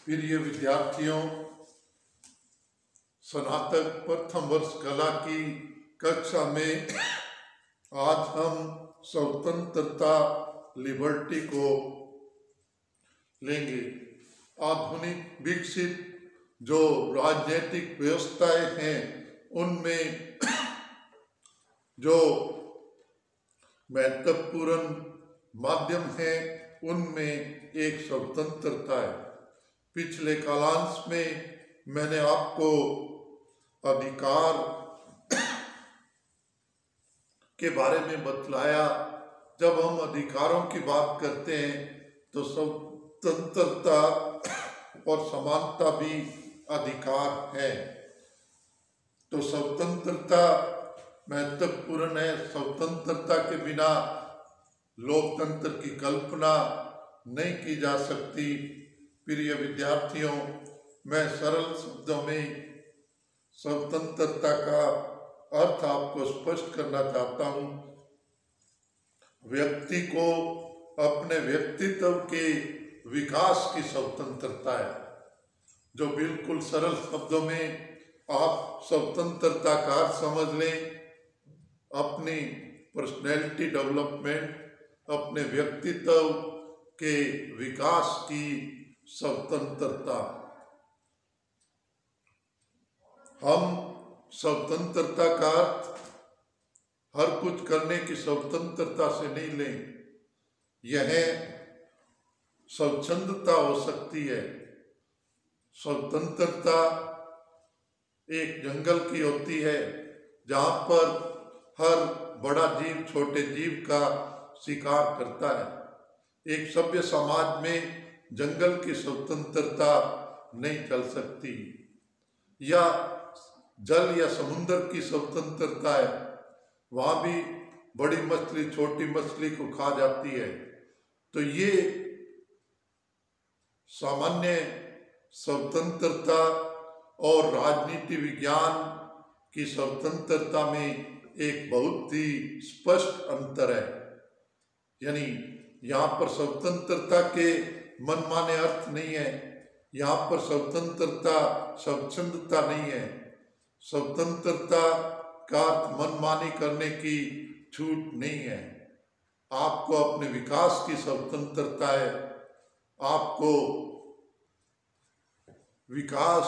प्रिय विद्यार्थियों, स्नातक प्रथम वर्ष कला की कक्षा में आज हम स्वतंत्रता लिबर्टी को लेंगे। आधुनिक विकसित जो राजनीतिक व्यवस्थाएं हैं उनमें जो महत्वपूर्ण माध्यम है उनमें एक स्वतंत्रता है। पिछले कालांश में मैंने आपको अधिकार के बारे में बतलाया। जब हम अधिकारों की बात करते हैं तो स्वतंत्रता और समानता भी अधिकार है। तो स्वतंत्रता महत्वपूर्ण है। स्वतंत्रता के बिना लोकतंत्र की कल्पना नहीं की जा सकती। प्रिय विद्यार्थियों, मैं सरल शब्दों में स्वतंत्रता का अर्थ आपको स्पष्ट करना चाहता हूँ। व्यक्ति को अपने व्यक्तित्व के विकास की स्वतंत्रता है। जो बिल्कुल सरल शब्दों में आप स्वतंत्रता का अर्थ समझ लें, अपनी पर्सनैलिटी डेवलपमेंट, अपने व्यक्तित्व के विकास की स्वतंत्रता। हम स्वतंत्रता का अर्थ हर कुछ करने की स्वतंत्रता से नहीं लें। यह स्वच्छंदता हो सकती है। स्वतंत्रता एक जंगल की होती है जहाँ पर हर बड़ा जीव छोटे जीव का शिकार करता है। एक सभ्य समाज में जंगल की स्वतंत्रता नहीं चल सकती। या जल या समुद्र की स्वतंत्रता है, वहाँ भी बड़ी मछली छोटी मछली को खा जाती है। तो ये सामान्य स्वतंत्रता और राजनीति विज्ञान की स्वतंत्रता में एक बहुत ही स्पष्ट अंतर है। यानी यहाँ पर स्वतंत्रता के मनमाने अर्थ नहीं है। यहाँ पर स्वतंत्रता स्वच्छंदता नहीं है। स्वतंत्रता का अर्थ मनमानी करने की छूट नहीं है। आपको अपने विकास की स्वतंत्रता है। आपको विकास,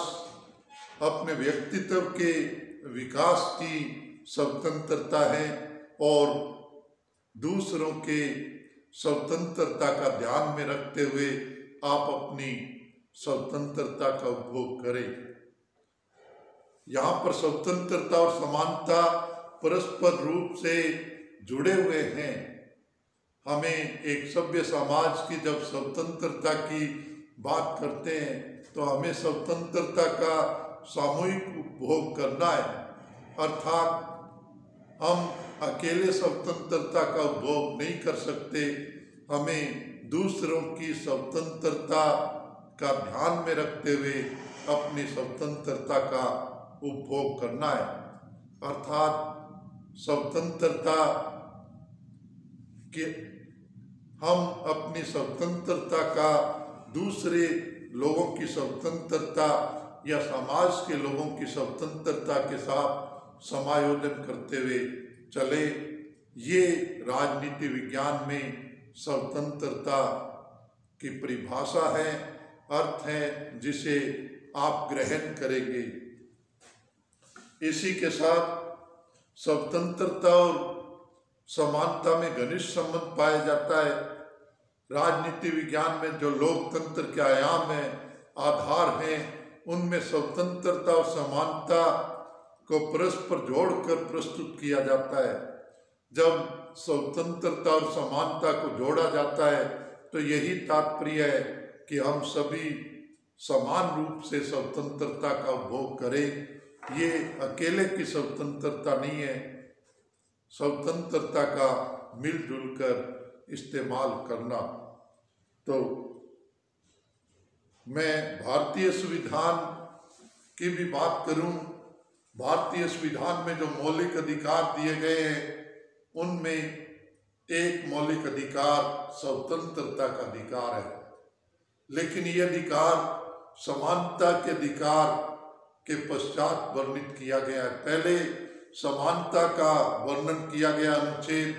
अपने व्यक्तित्व के विकास की स्वतंत्रता है और दूसरों के स्वतंत्रता का ध्यान में रखते हुए आप अपनी स्वतंत्रता का उपभोग करें। यहाँ पर स्वतंत्रता और समानता परस्पर रूप से जुड़े हुए हैं। हमें एक सभ्य समाज की जब स्वतंत्रता की बात करते हैं तो हमें स्वतंत्रता का सामूहिक उपभोग करना है। अर्थात हम अकेले स्वतंत्रता का उपभोग नहीं कर सकते। हमें दूसरों की स्वतंत्रता का ध्यान में रखते हुए अपनी स्वतंत्रता का उपभोग करना है। अर्थात स्वतंत्रता के हम अपनी स्वतंत्रता का दूसरे लोगों की स्वतंत्रता या समाज के लोगों की स्वतंत्रता के साथ समायोजन करते हुए चले। ये राजनीति विज्ञान में स्वतंत्रता की परिभाषा है, अर्थ है जिसे आप ग्रहण करेंगे। इसी के साथ स्वतंत्रता और समानता में घनिष्ठ संबंध पाया जाता है। राजनीति विज्ञान में जो लोकतंत्र के आयाम हैं, आधार हैं, उनमें स्वतंत्रता और समानता को परस्पर जोड़कर प्रस्तुत किया जाता है। जब स्वतंत्रता और समानता को जोड़ा जाता है तो यही तात्पर्य है कि हम सभी समान रूप से स्वतंत्रता का उपभोग करें। ये अकेले की स्वतंत्रता नहीं है। स्वतंत्रता का मिलजुल कर इस्तेमाल करना। तो मैं भारतीय संविधान की भी बात करूं। भारतीय संविधान में जो मौलिक अधिकार दिए गए हैं उनमें एक मौलिक अधिकार स्वतंत्रता का अधिकार है। लेकिन ये अधिकार समानता के अधिकार के पश्चात वर्णित किया गया है। पहले समानता का वर्णन किया गया अनुच्छेद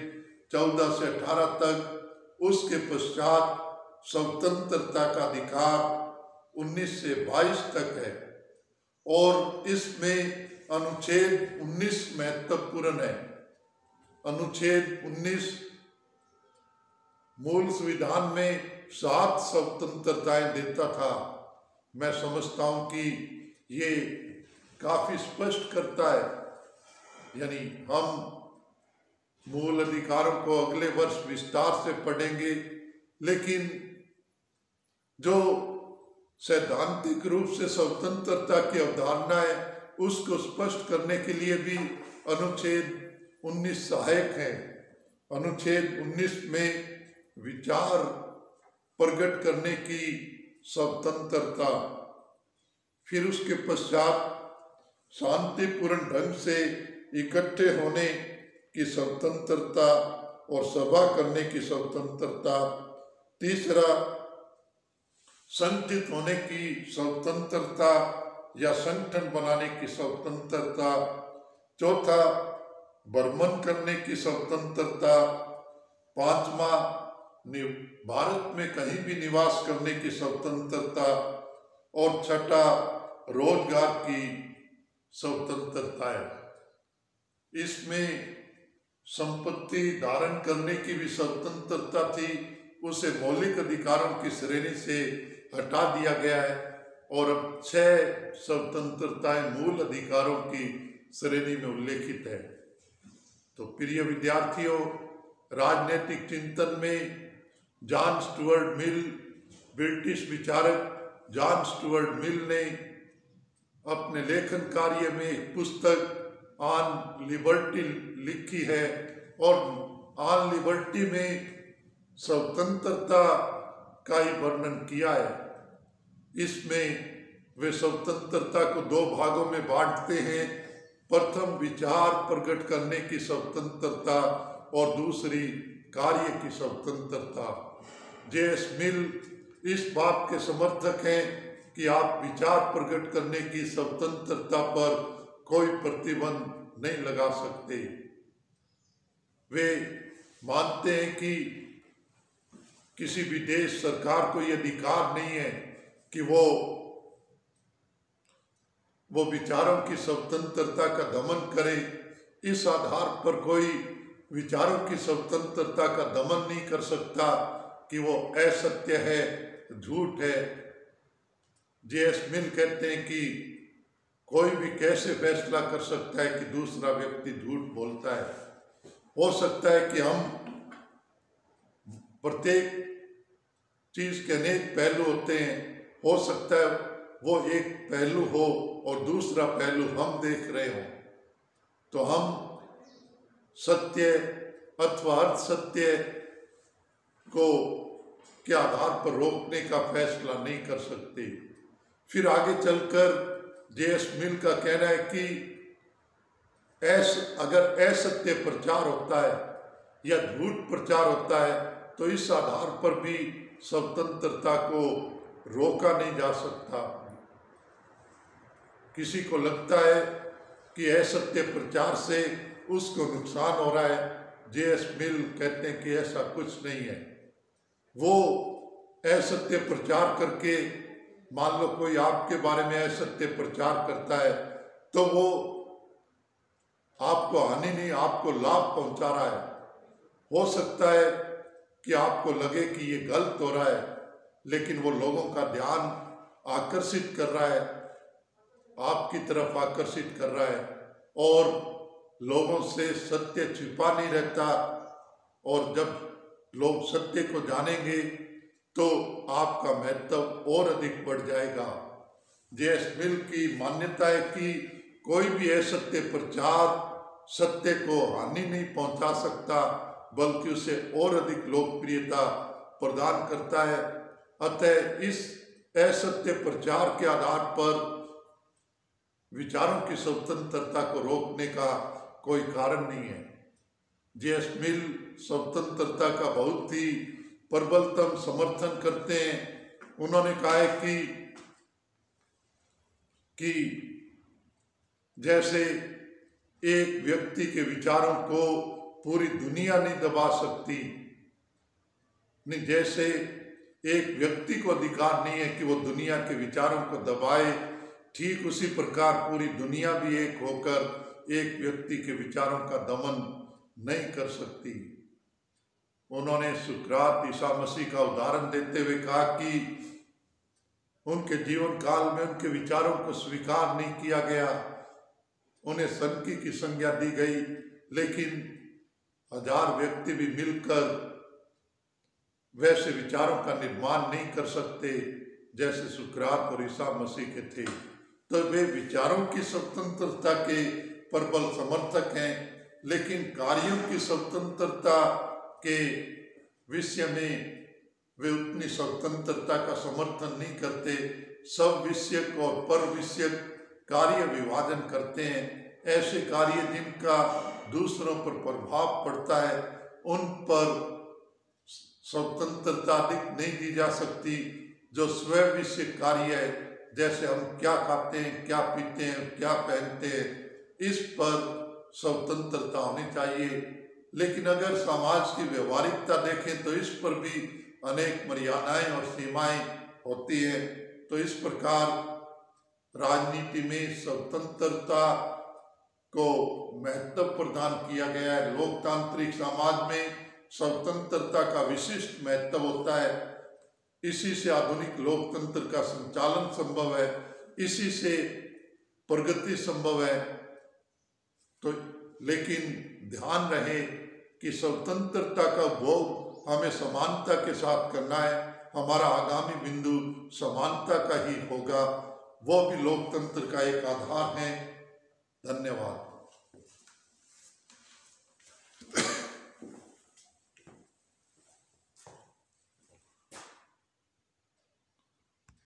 14 से 18 तक, उसके पश्चात स्वतंत्रता का अधिकार 19 से 22 तक है। और इसमें अनुच्छेद 19 महत्वपूर्ण है। अनुच्छेद 19 मूल संविधान में 7 स्वतंत्रताएं देता था। मैं समझता हूं कि ये काफी स्पष्ट करता है, यानी हम मूल अधिकारों को अगले वर्ष विस्तार से पढ़ेंगे, लेकिन जो सैद्धांतिक रूप से स्वतंत्रता की अवधारणा है उसको स्पष्ट करने के लिए भी अनुच्छेद 19 सहायक है। अनुच्छेद 19 में विचार प्रकट करने की स्वतंत्रता, फिर उसके पश्चात शांतिपूर्ण ढंग से इकट्ठे होने की स्वतंत्रता और सभा करने की स्वतंत्रता, तीसरा संगठित होने की स्वतंत्रता या संगठन बनाने की स्वतंत्रता, चौथा भ्रमण करने की स्वतंत्रता, पांचवा भारत में कहीं भी निवास करने की स्वतंत्रता, और छठा रोजगार की स्वतंत्रता है। इसमें संपत्ति धारण करने की भी स्वतंत्रता थी, उसे मौलिक अधिकारों की श्रेणी से हटा दिया गया है और अब 6 स्वतंत्रताएं मूल अधिकारों की श्रेणी में उल्लेखित है। तो प्रिय विद्यार्थियों, राजनीतिक चिंतन में जॉन स्टुअर्ट मिल, ब्रिटिश विचारक जॉन स्टुअर्ट मिल ने अपने लेखन कार्य में एक पुस्तक ऑन लिबर्टी लिखी है और ऑन लिबर्टी में स्वतंत्रता का ही वर्णन किया है। इसमें वे स्वतंत्रता को 2 भागों में बांटते हैं। प्रथम विचार प्रकट करने की स्वतंत्रता और दूसरी कार्य की स्वतंत्रता। जे.एस. मिल इस बात के समर्थक हैं कि आप विचार प्रकट करने की स्वतंत्रता पर कोई प्रतिबंध नहीं लगा सकते। वे मानते हैं कि किसी भी देश सरकार को यह अधिकार नहीं है कि वो विचारों की स्वतंत्रता का दमन करे। इस आधार पर कोई विचारों की स्वतंत्रता का दमन नहीं कर सकता कि वो असत्य है, झूठ है। जे.एस. मिल कहते हैं कि कोई भी कैसे फैसला कर सकता है कि दूसरा व्यक्ति झूठ बोलता है। हो सकता है कि हम प्रत्येक चीज के अनेक पहलू होते हैं, हो सकता है वो एक पहलू हो और दूसरा पहलू हम देख रहे हो, तो हम सत्य अथवा अर्ध सत्य को के आधार पर रोकने का फैसला नहीं कर सकते। फिर आगे चलकर जे.एस. मिल का कहना है कि अगर असत्य प्रचार होता है या झूठ प्रचार होता है तो इस आधार पर भी स्वतंत्रता को रोका नहीं जा सकता। किसी को लगता है कि असत्य प्रचार से उसको नुकसान हो रहा है, जे.एस. मिल कहते हैं कि ऐसा कुछ नहीं है। वो असत्य प्रचार करके, मान लो कोई आपके बारे में असत्य प्रचार करता है तो वो आपको हानि नहीं, आपको लाभ पहुंचा रहा है। हो सकता है कि आपको लगे कि ये गलत हो रहा है, लेकिन वो लोगों का ध्यान आकर्षित कर रहा है, आपकी तरफ आकर्षित कर रहा है और लोगों से सत्य छिपा नहीं रहता। और जब लोग सत्य को जानेंगे तो आपका महत्व और अधिक बढ़ जाएगा। जे.एस. मिल की मान्यता है कि कोई भी असत्य प्रचार सत्य को हानि नहीं पहुंचा सकता, बल्कि उसे और अधिक लोकप्रियता प्रदान करता है। अतः इस असत्य प्रचार के आधार पर विचारों की स्वतंत्रता को रोकने का कोई कारण नहीं है। जे.एस. मिल स्वतंत्रता का बहुत ही प्रबलतम समर्थन करते हैं। उन्होंने कहा है कि कि जैसे एक व्यक्ति के विचारों को पूरी दुनिया नहीं दबा सकती, नहीं, जैसे एक व्यक्ति को अधिकार नहीं है कि वो दुनिया के विचारों को दबाए, ठीक उसी प्रकार पूरी दुनिया भी एक होकर एक व्यक्ति के विचारों का दमन नहीं कर सकती। उन्होंने सुकरात ईसा मसीह का उदाहरण देते हुए कहा कि उनके जीवन काल में उनके विचारों को स्वीकार नहीं किया गया, उन्हें सनकी की संज्ञा दी गई, लेकिन 1000 व्यक्ति भी मिलकर वैसे विचारों का निर्माण नहीं कर सकते जैसे सुकरात और ईसा मसीह के थे। तो वे विचारों की स्वतंत्रता के प्रबल समर्थक हैं, लेकिन कार्यों की स्वतंत्रता के विषय में वे उतनी स्वतंत्रता का समर्थन नहीं करते। सब विषयक और पर विषयक कार्य विभाजन करते हैं। ऐसे कार्य जिनका दूसरों पर प्रभाव पड़ता है उन पर स्वतंत्रता अधिक नहीं दी जा सकती। जो स्वयं विषयक कार्य है, जैसे हम क्या खाते हैं, क्या पीते हैं, क्या पहनते हैं, इस पर स्वतंत्रता होनी चाहिए। लेकिन अगर समाज की व्यवहारिकता देखें तो इस पर भी अनेक मर्यादाएं और सीमाएं होती हैं। तो इस प्रकार राजनीति में स्वतंत्रता को महत्व प्रदान किया गया है। लोकतांत्रिक समाज में स्वतंत्रता का विशिष्ट महत्व होता है। इसी से आधुनिक लोकतंत्र का संचालन संभव है, इसी से प्रगति संभव है। तो लेकिन ध्यान रहे कि स्वतंत्रता का भोग हमें समानता के साथ करना है। हमारा आगामी बिंदु समानता का ही होगा, वो भी लोकतंत्र का एक आधार है। धन्यवाद।